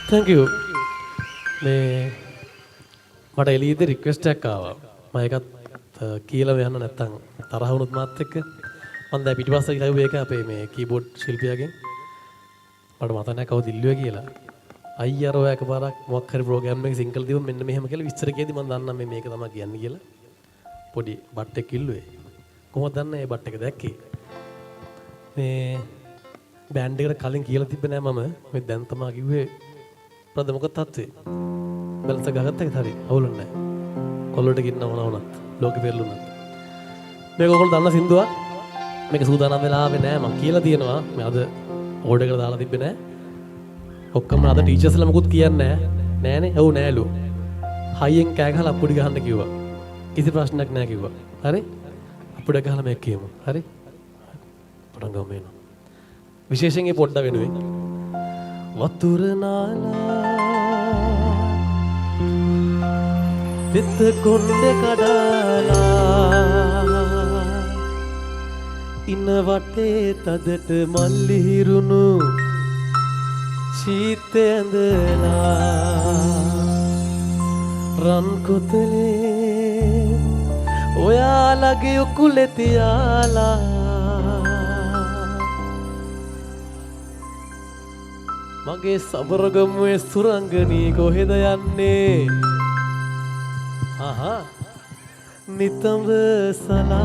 thank you. මේ මට එළියේදී request එකක් ආවා. මම ඒකත් කියලා යන්න නැත්තම් තරහ වුණොත් මාත් එක්ක. මම දැන් පිටිපස්සේ ගිහුව ඒක අපේ මේ කීබෝඩ් ශිල්පියාගෙන්. මට මතක නැහැ කවුද ඉල්ලුවේ කියලා. අයියරෝ එකපාරක් මොකක් හරි ප්‍රෝග්‍රෑම් එකක සිංගල් දීව මෙන්න මෙහෙම කියලා විස්තර කියද්දි මම දන්නා මේක තමයි කියන්නේ කියලා. පොඩි බට් එකක් ඉල්ලුවේ. කොහොමද දන්නේ මේ බට් එක දැක්කේ? මේ බෑන්ඩ් එකට කලින් කියලා තිබ්බේ නෑ මම. මේ දැන් තමයි කිව්වේ ප්‍රද මොකද තත්ත්වේ? බැලන්ස් එක ගහගත්ත එකත් හරි අවුලක් නෑ. කොල්ලොට ගින්න වුණත් ලෝකෙ පෙරළුණා. මේක ඔයගොල්ලෝ දන්න සින්දුවක්. මේක සූදානම් වෙලා ආවේ නෑ මම කියලා තියෙනවා. මේ අද ඕඩර් එකට දාලා තිබ්බේ නෑ. ඔක්කොම අද ටීචර්ස්ලා මොකුත් කියන්නේ නෑ. නෑනේ. ඔව් නෑලු. හයියෙන් කෑ ගහලා අප්පුඩි ගහන්න කිව්වා. කිසි ප්‍රශ්නයක් නෑ කිව්වා. හරි? අප්පුඩි ගහලා මේක කියමු. හරි? පටන් ගමු මේන. විශේෂයෙන් මේ පොඩ්ඩ වෙනුවෙන්. වතුර නාලා තිත කොණ්ඩේ කඩලා ඉන වටේ තදට මල්ලි හිරුණු ශීතය ඇඳලා රන් කොතලේ ඔයාලගේ උකුලේ තියාලා මගේ සබරගමුවේ සුරංගනී කොහෙද යන්නේ ආහා නිතඹ සලාලා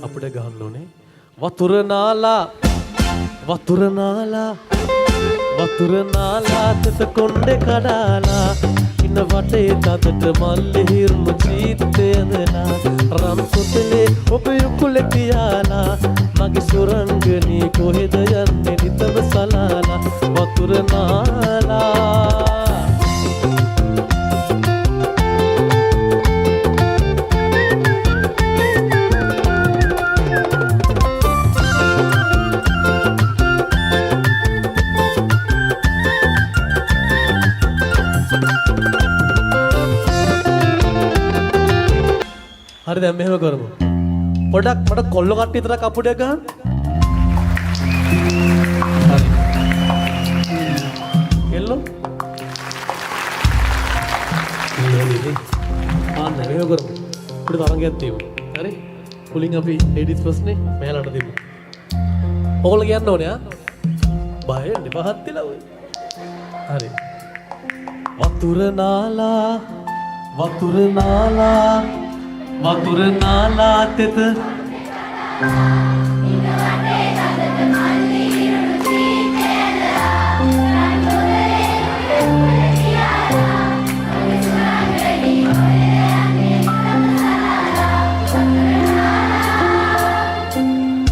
අපිට ගහන්න ඕනේ වතුර නාලා තෙත කොණ්ඩේ කඩාලා ඉන වටේ තදට මල්ලි හිරුණු චීත්තේ ඇඳලා රම් කොතලේ ඔබ උකුලේ තියාලා මගේ සුරංගනී කොහෙද යන්නේ නිතඹ සලාලා වතුර නාලා හරි දැන් මෙහෙම කරමු. පොඩක් මට කොල්ල කට්ටිය විතරක් අපුඩයක් ගන්න. හරි. එල්ලෝ. ආන්න මෙහෙම කරමු. පොඩි තරංගයක් තියමු. හරි? කුලින් අපි ලේඩිස් ෆස්ට් නේ මෙයාලට දෙමු. ඔයගොල්ලෝ කියන්න ඕනේ ආ. බය වෙන්න පහත් වෙලා ඔය. හරි. වතුර නාලා තෙත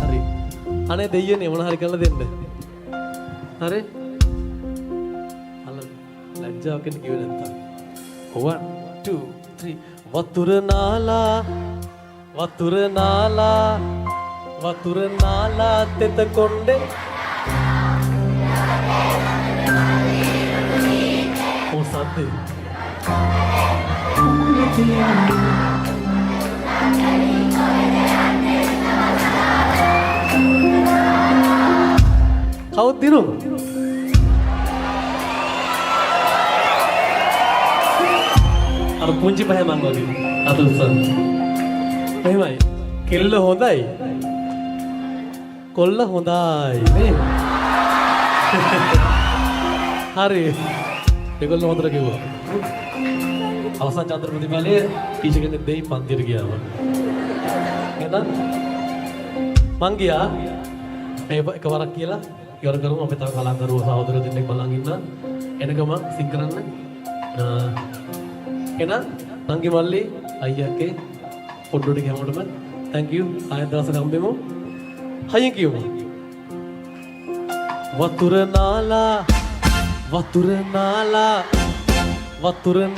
හරි අනේ දෙයියනේ මොන හරි කරලා දෙන්න හරි අල ලැජ්ජාවක් එන්න කිව්වේ නැත්තම් 1 2 3 වතුර නාලා තෙත කොණ්ඩේ ඕ සද්දේ කවුද දිනු අර පුංචි පහ මං වගේ අතුස්සන් එහෙමයි කෙල්ල හොඳයි කොල්ල හොඳයි නේ හරි ඒගොල්ලෝ හොඳට කිව්වා අවසන් චන්ද්‍ර ප්‍රතිපාලයේ ටීචර් කෙනෙක් දෙයි පන්තියට ගියාම එහෙනම් මං ගියා මේ එකවරක් කියලා ඉවර කරමු අපි තව කලාකරුවෝ සහෝදරයෝ දෙන්නෙක් බලන් ඉන්න එනකම සිං කරන්න එහෙනම් නංගි මල්ලි අයියාගේ පොඩ්ඩොඩි හැමෝටම thank you ආයෙත් දවසක හම්බෙමු හයියෙන් කියමු වතුර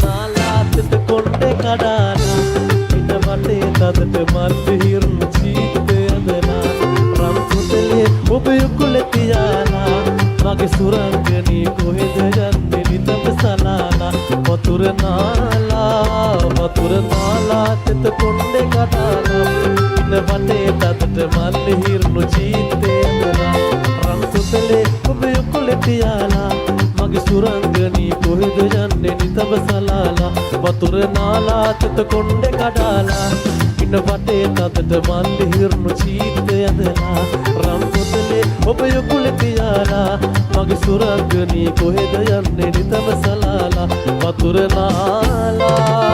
නාලා තෙත කොණ්ඩේ කඩාලා ඉන වටේ තදට මල්ලි හිරුණු චීත්තේ ඇඳලා රම් කොතලේ ඔබ උකුලේ තියාලා මගේ සුරංගනී කොහෙද යන්නේ නිතඹ සලාලා වතුර නාලා තෙත කොණ්ඩේ කඩාලා ඉන වටේ තදට මල්ලි හිරුණු චීත්තේ ඇඳලා රම් කොතලේ යකුලේ තියාලා මගේ සුරංගනී කොහෙද යන්නේ නිතම සලාලා වතුර නාලා තෙත කොණ්ඩේ කඩාලා ඉන්න වටේ තදට මල්ලි හිරුණු චීත යදලා රම් පොතලේ ඔබ යකුලේ තියාලා මගේ සුරංගනී කොහෙද යන්නේ නිතම සලාලා වතුර නාලා